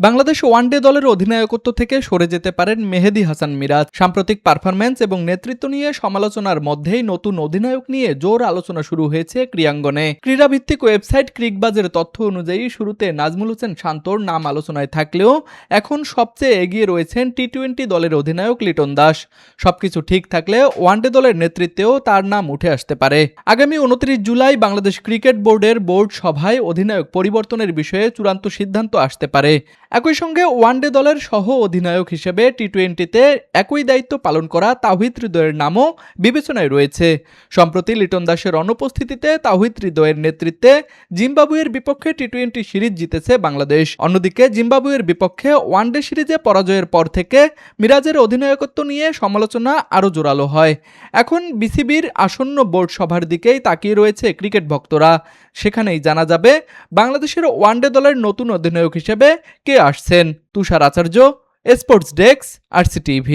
Bangladesh one day দলের অধিনায়কত্ব থেকে সরে যেতে পারেন মেহেদী হাসান মিরাজ। সাম্প্রতিক পারফরম্যান্স এবং নেতৃত্ব নিয়ে সমালোচনার মধ্যেই নতুন অধিনায়ক নিয়ে জোর আলোচনা শুরু হয়েছে ক্রীড়াঙ্গনে। ক্রীড়াভিত্তিক ওয়েবসাইট ক্রিকবাজের তথ্য অনুযায়ী শুরুতে নাজমুল হোসেন শান্তর নাম আলোচনায় থাকলেও এখন সবচেয়ে এগিয়ে রয়েছেন টি-20 দলের অধিনায়ক লিটন দাস। সবকিছু ঠিক থাকলে ওয়ানডে দলের নেতৃত্বেও তার নাম উঠে আসতে পারে। আগামী 29 জুলাই বাংলাদেশ ক্রিকেট বোর্ডের বোর্ড সভায় অধিনায়ক পরিবর্তনের বিষয়ে চূড়ান্ত সিদ্ধান্ত আসতে পারে। একই সঙ্গে ওয়ানডে দলের সহ অধিনায়ক হিসেবে টি-20তে একই দায়িত্ব পালন করা তাওহিদ হৃদয়ের নামও বিবেচনায় রয়েছে। সম্প্রতি লিটন দাসের অনুপস্থিতিতে তাওহিদ হৃদয়ের নেতৃত্বে জিম্বাবুয়ের বিপক্ষে টি-20 সিরিজ জিতেছে বাংলাদেশ। অন্যদিকে জিম্বাবুয়ের বিপক্ষে ওয়ানডে সিরিজে পরাজয়ের পর থেকে মিরাজের অধিনায়কত্ব নিয়ে সমালোচনা আরও জোরালো হয়। এখন বিসিবির আসন্ন বোর্ড সভার দিকেই তাকিয়ে রয়েছে ক্রিকেট ভক্তরা। সেখানেই জানা যাবে বাংলাদেশের ওয়ানডে দলের নতুন অধিনায়ক হিসেবে কে আসছেন। তুষার আচার্য, স্পোর্টস ডেস্ক, RCTV।